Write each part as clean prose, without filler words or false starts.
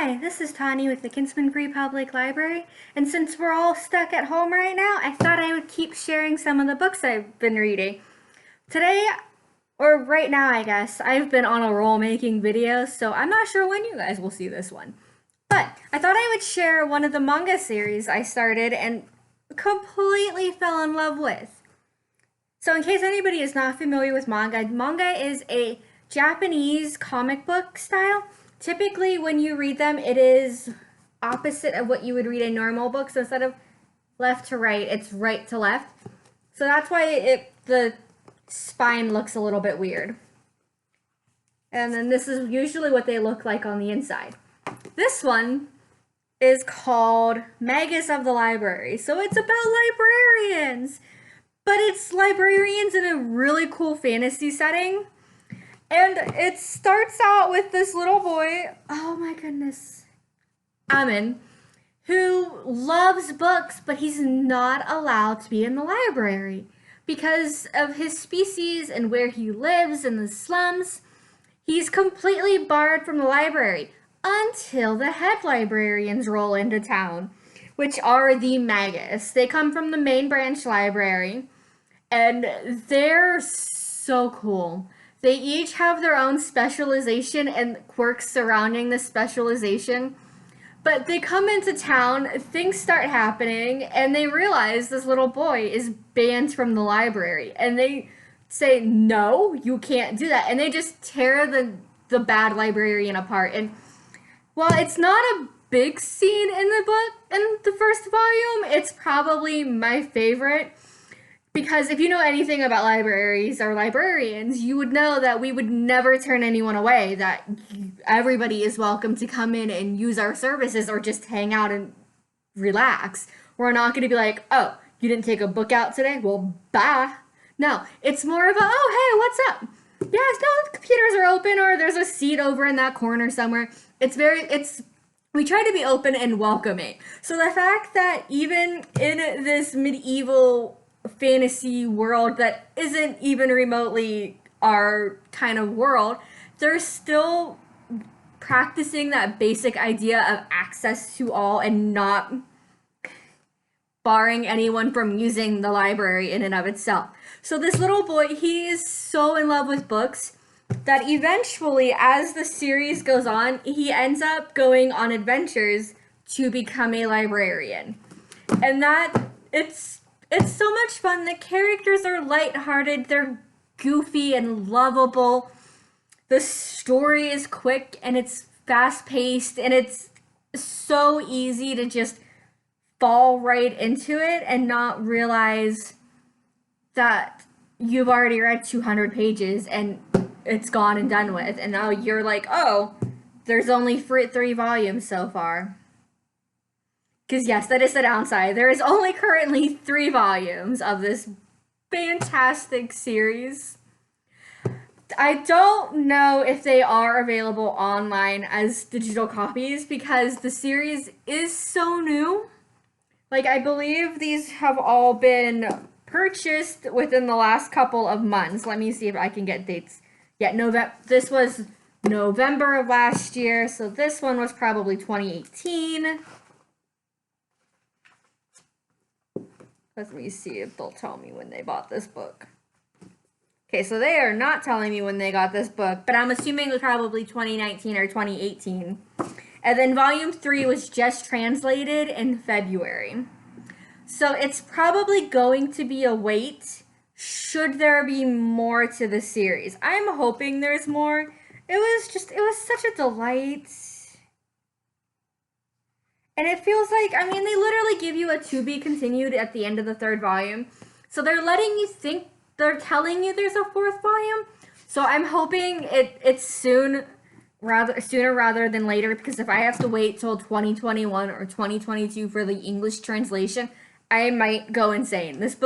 Hi, this is Tani with the Kinsman Free Public Library, and since we're all stuck at home right now, I thought I would keep sharing some of the books I've been reading. Today, or right now I guess, I've been on a roll making videos, so I'm not sure when you guys will see this one. But I thought I would share one of the manga series I started and completely fell in love with. So in case anybody is not familiar with manga, manga is a Japanese comic book style. Typically, when you read them, it is opposite of what you would read in normal books. So instead of left to right, it's right to left. So that's why the spine looks a little bit weird. And then this is usually what they look like on the inside. This one is called Magus of the Library. So it's about librarians. But it's librarians in a really cool fantasy setting. And it starts out with this little boy, oh my goodness, Amin, who loves books, but he's not allowed to be in the library because of his species and where he lives in the slums. He's completely barred from the library until the head librarians roll into town, which are the Magus. They come from the main branch library, and they're so cool. They each have their own specialization and quirks surrounding the specialization. But they come into town, things start happening, and they realize this little boy is banned from the library. And they say, no, you can't do that. And they just tear the bad librarian apart. And while it's not a big scene in the book, in the first volume, it's probably my favorite. Because if you know anything about libraries or librarians, you would know that we would never turn anyone away, that everybody is welcome to come in and use our services or just hang out and relax. We're not going to be like, oh, you didn't take a book out today? Well, bye. No, it's more of a, oh, hey, what's up? Yes, no, the computers are open or there's a seat over in that corner somewhere. We try to be open and welcoming. So the fact that even in this medieval fantasy world that isn't even remotely our kind of world, they're still practicing that basic idea of access to all and not barring anyone from using the library in and of itself. So this little boy, he is so in love with books that eventually, as the series goes on, he ends up going on adventures to become a librarian. And it's so much fun. The characters are lighthearted, they're goofy and lovable. The story is quick and it's fast-paced and it's so easy to just fall right into it and not realize that you've already read 200 pages and it's gone and done with. And now you're like, oh, there's only 3 volumes so far. Because yes, that is the downside. There is only currently 3 volumes of this fantastic series. I don't know if they are available online as digital copies because the series is so new. Like, I believe these have all been purchased within the last couple of months. Let me see if I can get dates. Yeah, this was November of last year, so this one was probably 2018. Let me see if they'll tell me when they bought this book. Okay, so they are not telling me when they got this book, but I'm assuming it was probably 2019 or 2018. And then volume 3 was just translated in February. So it's probably going to be a wait should there be more to the series. I'm hoping there's more. It was such a delight. And it feels like, I mean, they literally give you a to be continued at the end of the 3rd volume. So they're letting you think, they're telling you there's a 4th volume. So I'm hoping it's sooner rather than later, because if I have to wait till 2021 or 2022 for the English translation, I might go insane. This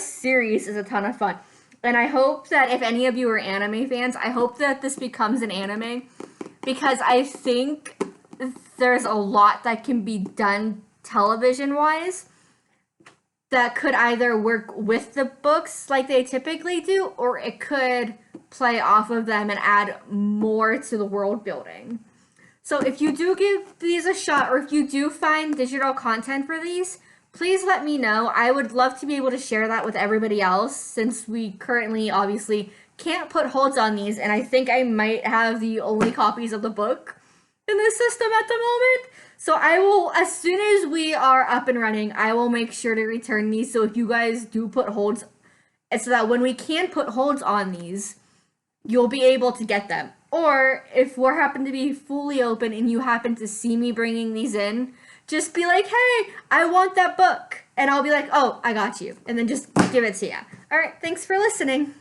series is a ton of fun. And I hope that if any of you are anime fans, I hope that this becomes an anime, because I think there's a lot that can be done television-wise that could either work with the books like they typically do, or it could play off of them and add more to the world building. So if you do give these a shot, or if you do find digital content for these, please let me know. I would love to be able to share that with everybody else, since we currently obviously can't put holds on these, and I think I might have the only copies of the book in this system at the moment. So I will, as soon as we are up and running, I will make sure to return these. So if you guys do put holds, so that when we can put holds on these, you'll be able to get them. Or if we're happen to be fully open and you happen to see me bringing these in, just be like, hey, I want that book. And I'll be like, oh, I got you. And then just give it to you. All right, thanks for listening.